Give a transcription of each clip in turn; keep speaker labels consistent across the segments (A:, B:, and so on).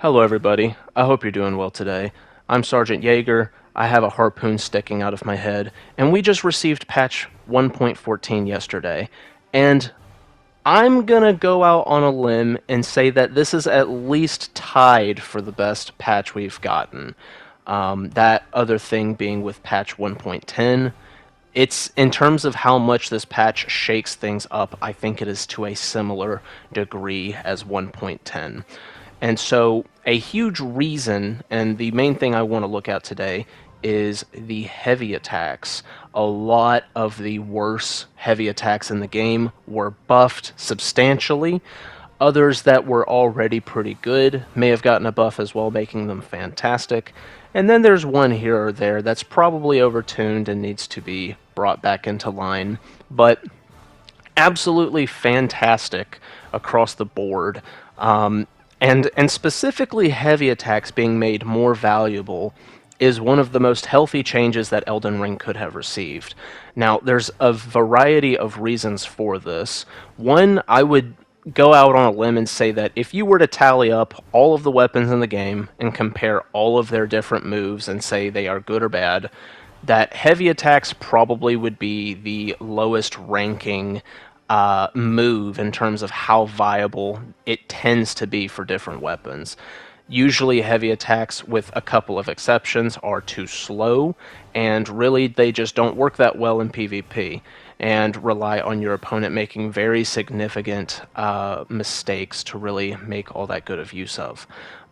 A: Hello, everybody. I hope you're doing well today. I'm Sergeant Yeager. I have a harpoon sticking out of my head, and we just received patch 1.14 yesterday. And I'm gonna go out on a limb and say that this is at least tied for the best patch we've gotten. That other thing being with patch 1.10. It's in terms of how much this patch shakes things up, I think it is to a similar degree as 1.10. And so, a huge reason, and the main thing I want to look at today, is the heavy attacks. A lot of the worse heavy attacks in the game were buffed substantially. Others that were already pretty good may have gotten a buff as well, making them fantastic. And then there's one here or there that's probably overtuned and needs to be brought back into line. But absolutely fantastic across the board. And specifically heavy attacks being made more valuable is one of the most healthy changes that Elden Ring could have received. Now, there's a variety of reasons for this. One, I would go out on a limb and say that if you were to tally up all of the weapons in the game and compare all of their different moves and say they are good or bad, that heavy attacks probably would be the lowest ranking move in terms of how viable it tends to be for different weapons. Usually heavy attacks, with a couple of exceptions, are too slow, and really they just don't work that well in PvP, and rely on your opponent making very significant mistakes to really make all that good of use of.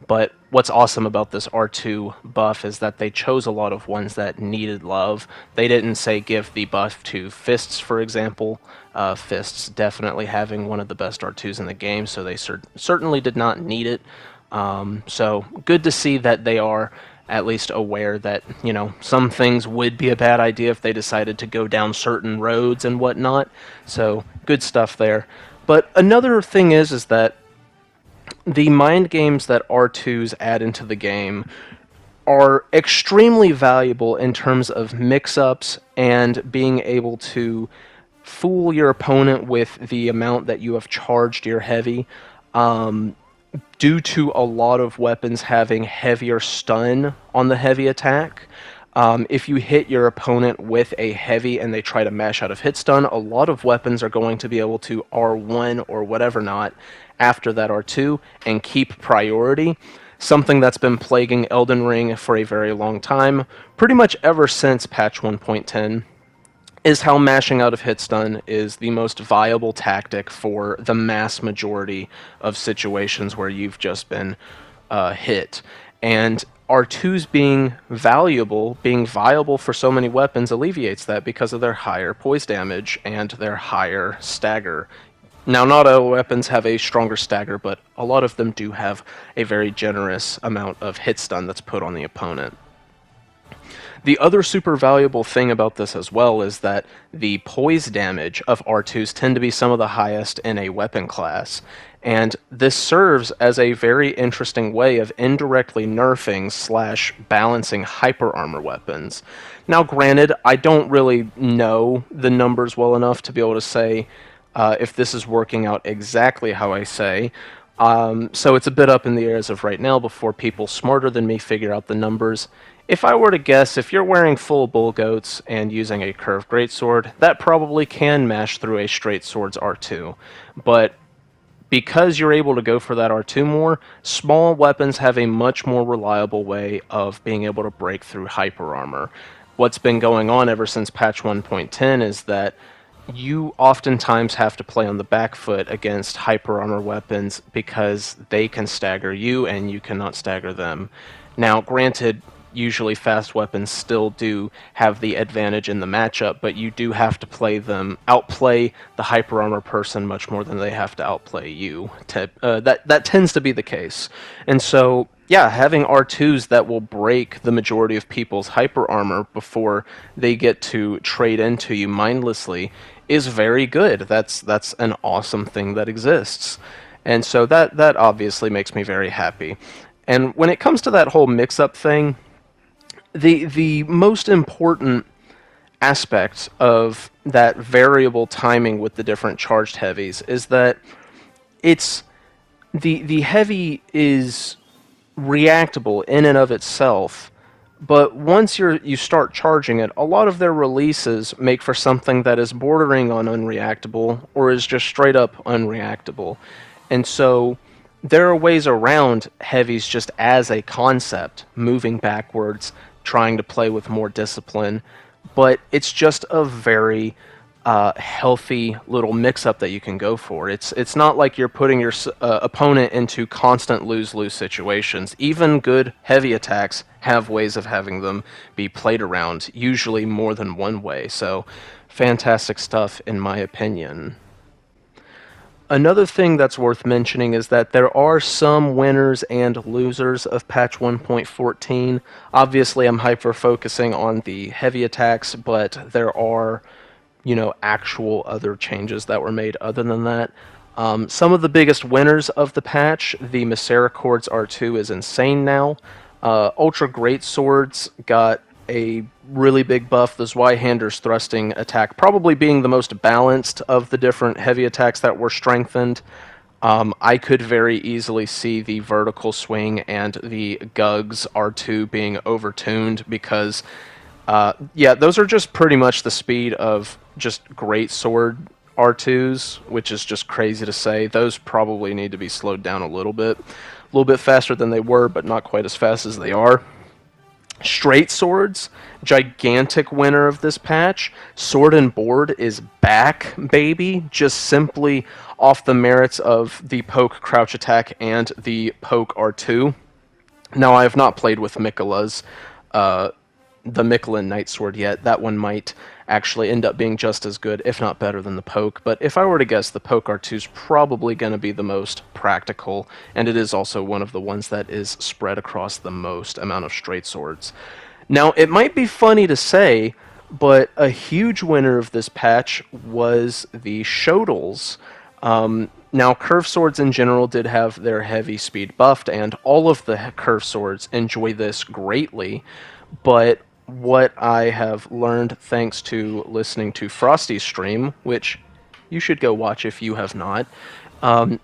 A: But what's awesome about this R2 buff is that they chose a lot of ones that needed love. They didn't say give the buff to Fists, for example. Fists definitely having one of the best R2s in the game, so they certainly did not need it. So good to see that they are at least aware that, some things would be a bad idea if they decided to go down certain roads and whatnot. So good stuff there. But another thing is that the mind games that R2s add into the game are extremely valuable in terms of mix-ups and being able to fool your opponent with the amount that you have charged your heavy. Due to a lot of weapons having heavier stun on the heavy attack, if you hit your opponent with a heavy and they try to mash out of hit stun, a lot of weapons are going to be able to R1 or whatever not after that R2 and keep priority. Something that's been plaguing Elden Ring for a very long time, pretty much ever since patch 1.10. is how mashing out of hit stun is the most viable tactic for the mass majority of situations where you've just been hit. And R2s being viable for so many weapons alleviates that because of their higher poise damage and their higher stagger. Now, not all weapons have a stronger stagger, but a lot of them do have a very generous amount of hit stun that's put on the opponent. The other super valuable thing about this as well is that the poise damage of R2s tend to be some of the highest in a weapon class, and this serves as a very interesting way of indirectly nerfing / balancing hyper armor weapons. Now granted, I don't really know the numbers well enough to be able to say if this is working out exactly how I say, so it's a bit up in the air as of right now before people smarter than me figure out the numbers. If I were to guess, if you're wearing full bull goats and using a curved greatsword, that probably can mash through a straight sword's R2. But because you're able to go for that R2 more, small weapons have a much more reliable way of being able to break through hyper armor. What's been going on ever since patch 1.10 is that you oftentimes have to play on the back foot against hyper armor weapons because they can stagger you and you cannot stagger them. Now, granted, usually fast weapons still do have the advantage in the matchup, but you do have to outplay the hyper armor person much more than they have to outplay you. That tends to be the case. And so, yeah, having R2s that will break the majority of people's hyper armor before they get to trade into you mindlessly is very good. That's an awesome thing that exists. And so that obviously makes me very happy. And when it comes to that whole mix-up thing, the most important aspect of that variable timing with the different charged heavies is that it's the heavy is reactable in and of itself. But once you start charging it, a lot of their releases make for something that is bordering on unreactable or is just straight up unreactable. And so there are ways around heavies just as a concept, moving backwards, trying to play with more discipline, but it's just a very healthy little mix-up that you can go for. It's not like you're putting your opponent into constant lose-lose situations. Even good heavy attacks have ways of having them be played around, usually more than one way. So, fantastic stuff in my opinion. Another thing that's worth mentioning is that there are some winners and losers of patch 1.14. Obviously, I'm hyper focusing on the heavy attacks, but there are, actual other changes that were made other than that. Some of the biggest winners of the patch, the Misericords R2 is insane now. Ultra Great Swords got a really big buff. The Zweihander's thrusting attack probably being the most balanced of the different heavy attacks that were strengthened. I could very easily see the vertical swing and the Gugs R2 being overtuned because, those are just pretty much the speed of just Great Sword R2s, which is just crazy to say. Those probably need to be slowed down a little bit faster than they were, but not quite as fast as they are. Straight Swords, gigantic winner of this patch. Sword and Board is back, baby, just simply off the merits of the Poke Crouch Attack and the Poke R2. Now, I have not played with Miquella's, the Michelin Night Sword yet. That one might actually end up being just as good, if not better than the Poke, but if I were to guess, the Poke R2 is probably going to be the most practical, and it is also one of the ones that is spread across the most amount of straight swords. Now, it might be funny to say, but a huge winner of this patch was the Shodels. Now, Curv Swords in general did have their heavy speed buffed, and all of the Curv Swords enjoy this greatly, but what I have learned thanks to listening to Frosty's stream, which you should go watch if you have not,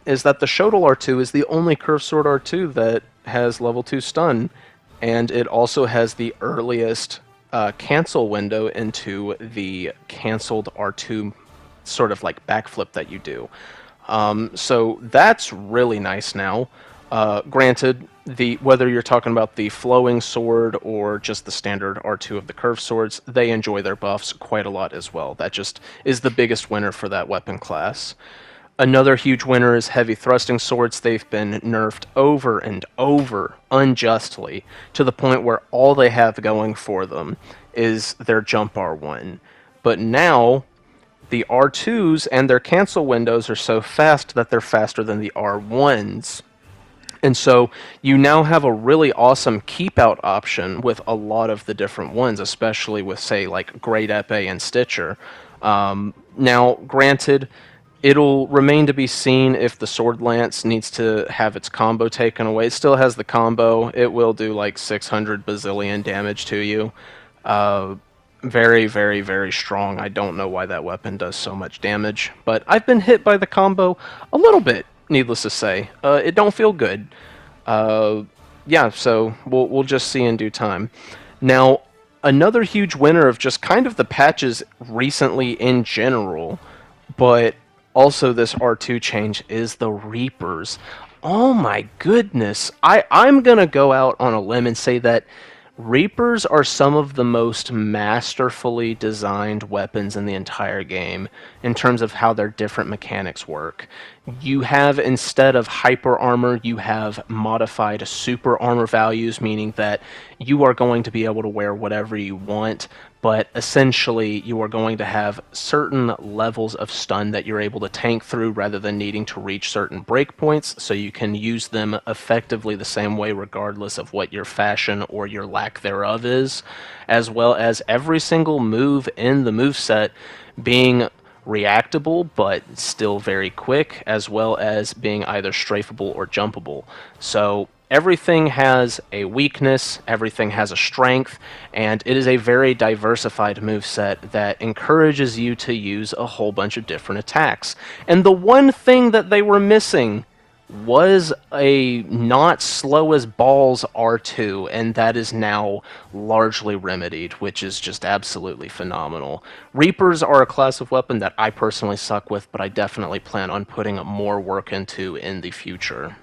A: is that the Shodel R2 is the only Curve Sword R2 that has level 2 stun, and it also has the earliest cancel window into the canceled R2 sort of like backflip that you do. So that's really nice now. Granted, whether you're talking about the flowing sword or just the standard R2 of the Curve Swords, they enjoy their buffs quite a lot as well. That just is the biggest winner for that weapon class. Another huge winner is heavy thrusting swords. They've been nerfed over and over unjustly to the point where all they have going for them is their jump R1. But now, the R2s and their cancel windows are so fast that they're faster than the R1s. And so you now have a really awesome keep out option with a lot of the different ones, especially with, say, like Great Epee and Stitcher. Now, granted, it'll remain to be seen if the Sword Lance needs to have its combo taken away. It still has the combo. It will do like 600 bazillion damage to you. Very, very, very strong. I don't know why that weapon does so much damage, but I've been hit by the combo a little bit. Needless to say, it don't feel good. So we'll just see in due time. Now, another huge winner of just kind of the patches recently in general, but also this R2 change, is the Reapers. Oh my goodness. I'm gonna go out on a limb and say that Reapers are some of the most masterfully designed weapons in the entire game in terms of how their different mechanics work. You have, instead of hyper armor, you have modified super armor values, meaning that you are going to be able to wear whatever you want, but essentially you are going to have certain levels of stun that you're able to tank through rather than needing to reach certain breakpoints, so you can use them effectively the same way regardless of what your fashion or your lack thereof is, as well as every single move in the moveset being reactable but still very quick, as well as being either strafable or jumpable. So everything has a weakness, everything has a strength, and it is a very diversified moveset that encourages you to use a whole bunch of different attacks. And the one thing that they were missing was a not slow as balls R2, and that is now largely remedied, which is just absolutely phenomenal. Reapers are a class of weapon that I personally suck with, but I definitely plan on putting more work into in the future.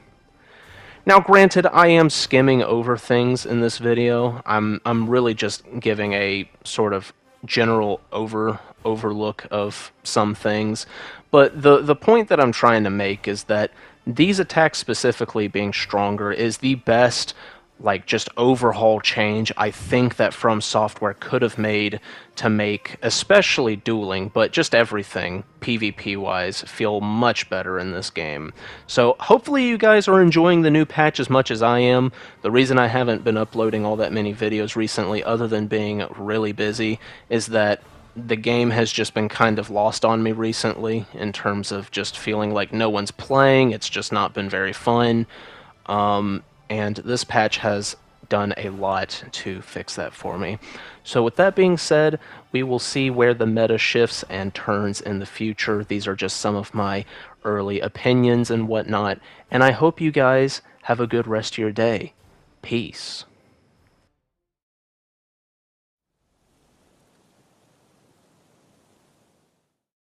A: Now, granted, I am skimming over things in this video. I'm really just giving a sort of general overlook of some things, but the point that I'm trying to make is that these attacks specifically being stronger is the best like just overhaul change I think that From Software could have made to make especially dueling, but just everything PvP wise feel much better in this game. So hopefully you guys are enjoying the new patch as much as I am. The reason I haven't been uploading all that many videos recently, other than being really busy, is that the game has just been kind of lost on me recently in terms of just feeling like no one's playing. It's just not been very fun. And this patch has done a lot to fix that for me. So with that being said, we will see where the meta shifts and turns in the future. These are just some of my early opinions and whatnot, and I hope you guys have a good rest of your day. Peace.